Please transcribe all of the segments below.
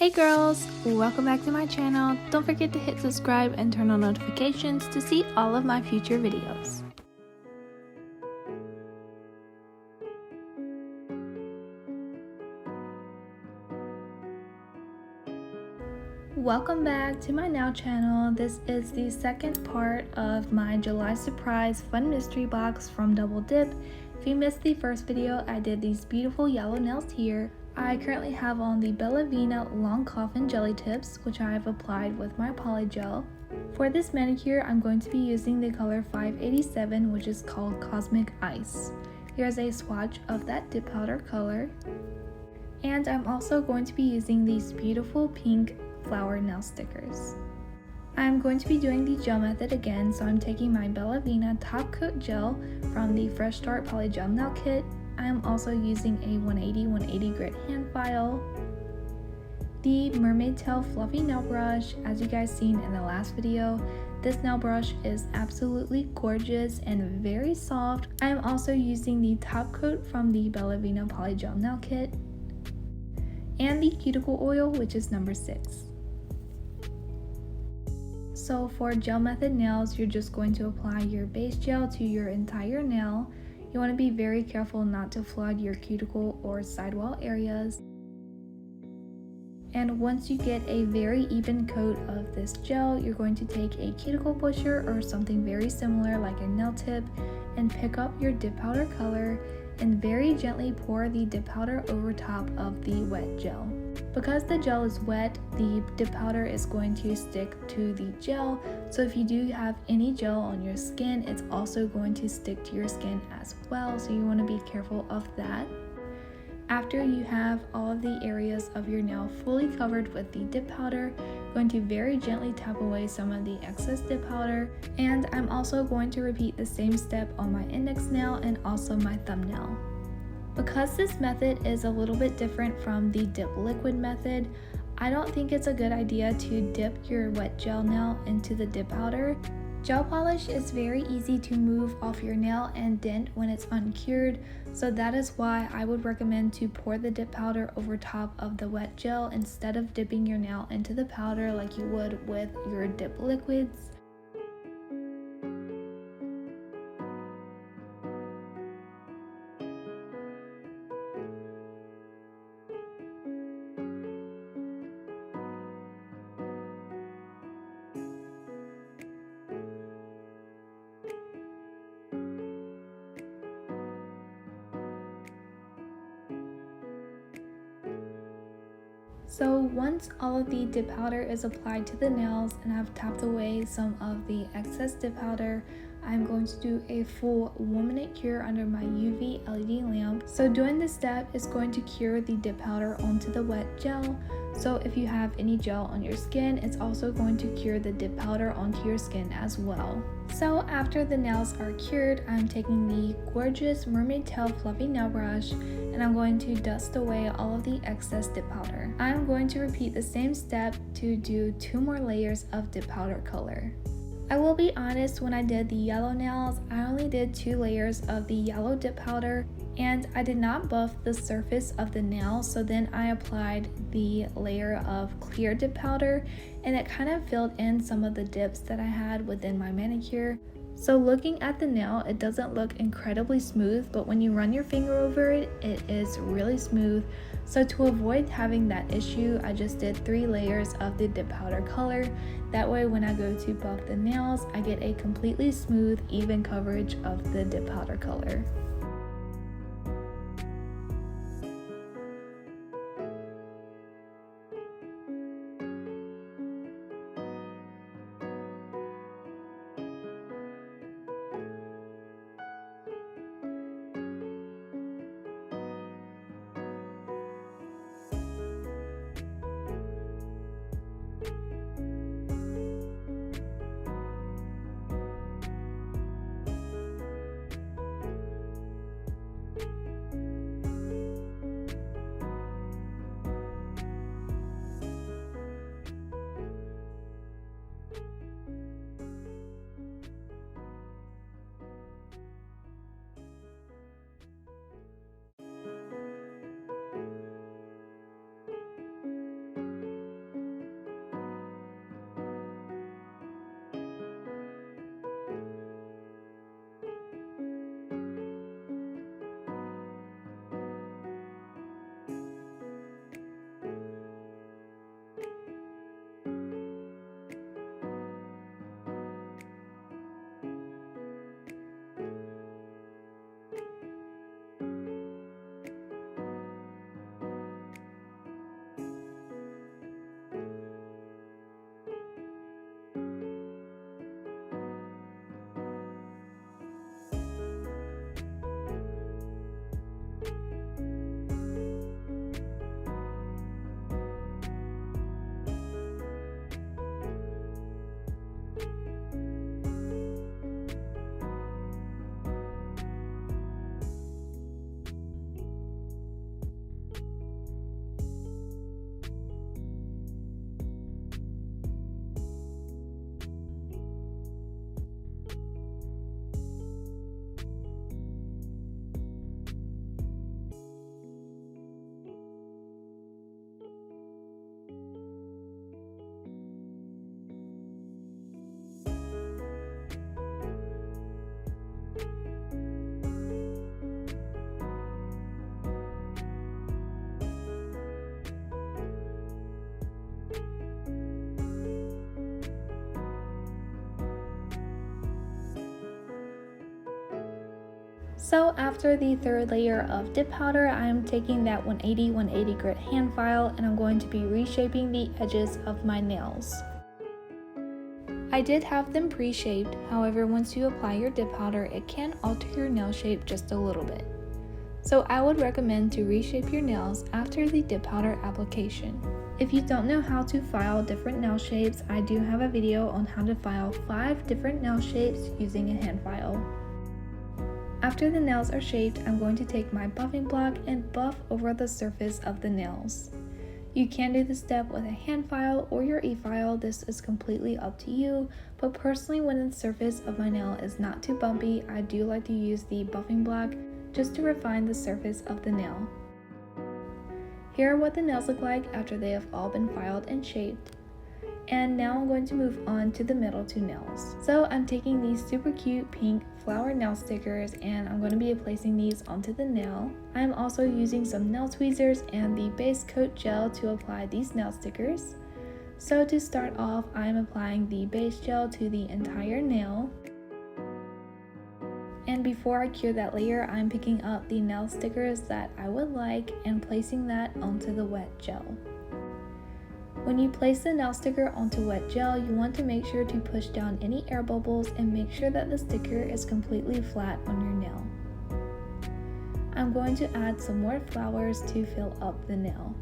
Hey girls, welcome back to my channel. Don't forget to hit subscribe and turn on notifications to see all of my future videos. Welcome back to my now channel. This is the second part of my July surprise fun mystery box from Double Dip. If you missed the first video, I did these beautiful yellow nails here. I currently have on the Bella Vina long coffin jelly tips, which I have applied with my poly gel. For this manicure, I'm going to be using the color 587, which is called Cosmic Ice. Here's a swatch of that dip powder color. And I'm also going to be using these beautiful pink flower nail stickers. I'm going to be doing the gel method again, so I'm taking my Bella Vina top coat gel from the Fresh Start Poly Gel Nail Kit. I am also using a 180 grit hand file, the Mermaid Tail Fluffy Nail Brush. As you guys seen in the last video, this nail brush is absolutely gorgeous and very soft. I am also using the top coat from the Bella Vina Poly Gel Nail Kit, and the cuticle oil, which is number 6. So for gel method nails, you're just going to apply your base gel to your entire nail. You want to be very careful not to flood your cuticle or sidewall areas. And once you get a very even coat of this gel, you're going to take a cuticle pusher or something very similar like a nail tip and pick up your dip powder color and very gently pour the dip powder over top of the wet gel. Because the gel is wet, the dip powder is going to stick to the gel, so if you do have any gel on your skin, it's also going to stick to your skin as well, so you want to be careful of that. After you have all of the areas of your nail fully covered with the dip powder, I'm going to very gently tap away some of the excess dip powder, and I'm also going to repeat the same step on my index nail and also my thumbnail. Because this method is a little bit different from the dip liquid method, I don't think it's a good idea to dip your wet gel nail into the dip powder. Gel polish is very easy to move off your nail and dent when it's uncured, so that is why I would recommend to pour the dip powder over top of the wet gel instead of dipping your nail into the powder like you would with your dip liquids. So once all of the dip powder is applied to the nails and I've tapped away some of the excess dip powder, I'm going to do a full 1 minute cure under my UV LED lamp. So doing this step is going to cure the dip powder onto the wet gel. So if you have any gel on your skin, it's also going to cure the dip powder onto your skin as well. So after the nails are cured, I'm taking the gorgeous Mermaid Tail Fluffy Nail Brush and I'm going to dust away all of the excess dip powder. I'm going to repeat the same step to do 2 more layers of dip powder color. I will be honest, when I did the yellow nails, I only did 2 layers of the yellow dip powder and I did not buff the surface of the nail, so then I applied the layer of clear dip powder and it kind of filled in some of the dips that I had within my manicure. So looking at the nail, it doesn't look incredibly smooth, but when you run your finger over it, it is really smooth. So to avoid having that issue, I just did 3 layers of the dip powder color. That way when I go to buff the nails, I get a completely smooth, even coverage of the dip powder color. So after the third layer of dip powder, I'm taking that 180 grit hand file and I'm going to be reshaping the edges of my nails. I did have them pre-shaped, however once you apply your dip powder, it can alter your nail shape just a little bit. So I would recommend to reshape your nails after the dip powder application. If you don't know how to file different nail shapes, I do have a video on how to file 5 different nail shapes using a hand file. After the nails are shaped, I'm going to take my buffing block and buff over the surface of the nails. You can do this step with a hand file or your e-file, this is completely up to you, but personally when the surface of my nail is not too bumpy, I do like to use the buffing block just to refine the surface of the nail. Here are what the nails look like after they have all been filed and shaped. And now I'm going to move on to the middle 2 nails. So I'm taking these super cute pink flower nail stickers and I'm going to be placing these onto the nail. I'm also using some nail tweezers and the base coat gel to apply these nail stickers. So to start off, I'm applying the base gel to the entire nail. And before I cure that layer, I'm picking up the nail stickers that I would like and placing that onto the wet gel. When you place the nail sticker onto wet gel, you want to make sure to push down any air bubbles and make sure that the sticker is completely flat on your nail. I'm going to add some more flowers to fill up the nail.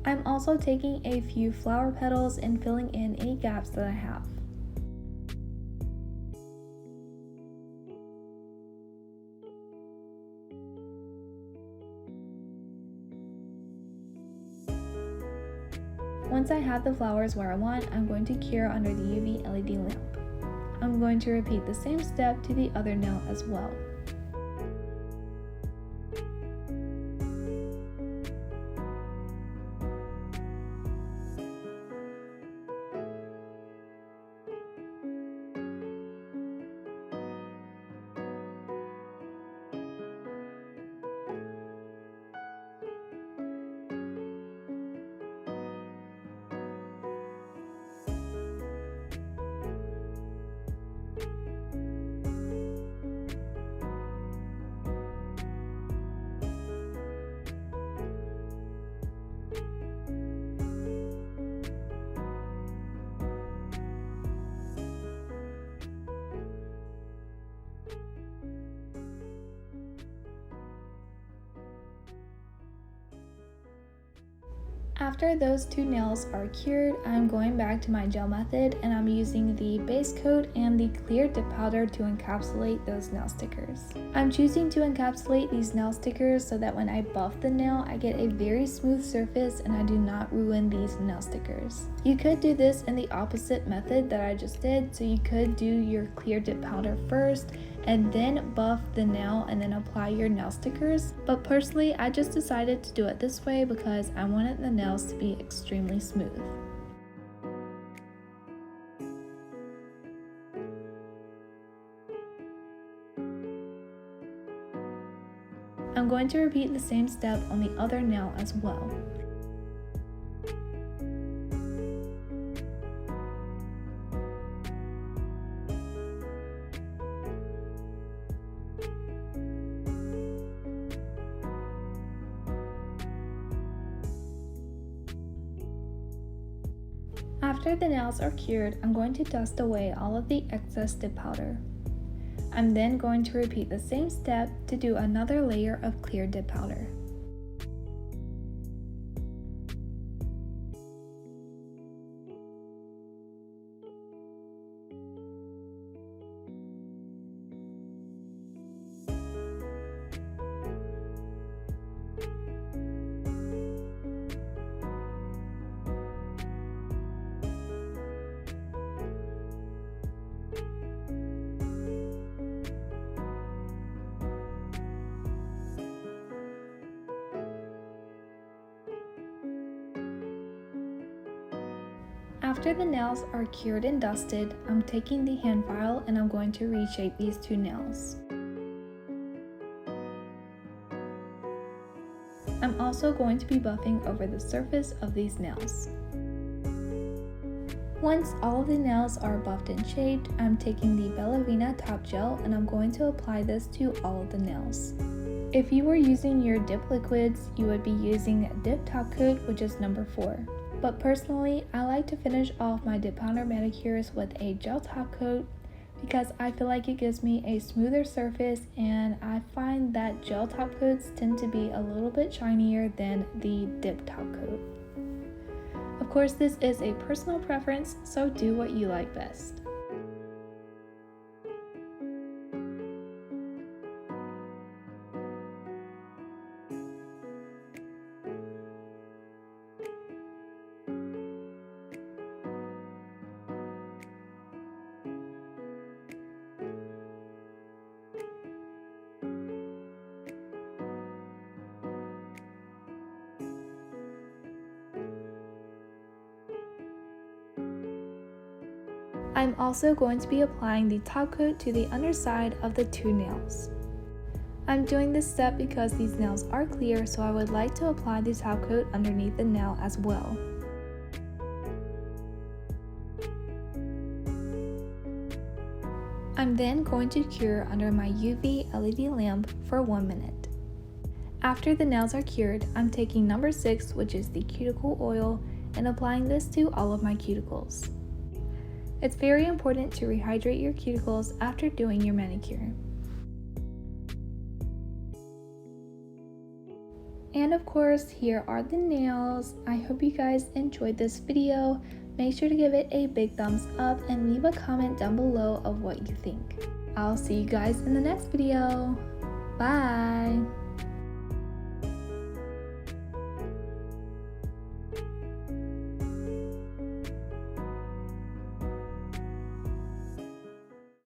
I'm also taking a few flower petals and filling in any gaps that I have. Once I have the flowers where I want, I'm going to cure under the UV LED lamp. I'm going to repeat the same step to the other nail as well. After those 2 nails are cured, I'm going back to my gel method and I'm using the base coat and the clear dip powder to encapsulate those nail stickers. I'm choosing to encapsulate these nail stickers so that when I buff the nail, I get a very smooth surface and I do not ruin these nail stickers. You could do this in the opposite method that I just did, so you could do your clear dip powder first and then buff the nail and then apply your nail stickers, but personally I just decided to do it this way because I wanted the nails to be extremely smooth. I'm going to repeat the same step on the other nail as well. After the nails are cured, I'm going to dust away all of the excess dip powder. I'm then going to repeat the same step to do another layer of clear dip powder. After the nails are cured and dusted, I'm taking the hand file and I'm going to reshape these 2 nails. I'm also going to be buffing over the surface of these nails. Once all of the nails are buffed and shaped, I'm taking the Bellavina top gel and I'm going to apply this to all of the nails. If you were using your dip liquids, you would be using dip top coat, which is number 4. But personally, I like to finish off my dip powder manicures with a gel top coat because I feel like it gives me a smoother surface, and I find that gel top coats tend to be a little bit shinier than the dip top coat. Of course, this is a personal preference, so do what you like best. I'm also going to be applying the top coat to the underside of the 2 nails. I'm doing this step because these nails are clear, so I would like to apply the top coat underneath the nail as well. I'm then going to cure under my UV LED lamp for 1 minute. After the nails are cured, I'm taking number 6, which is the cuticle oil, and applying this to all of my cuticles. It's very important to rehydrate your cuticles after doing your manicure. And of course, here are the nails. I hope you guys enjoyed this video. Make sure to give it a big thumbs up and leave a comment down below of what you think. I'll see you guys in the next video. Bye!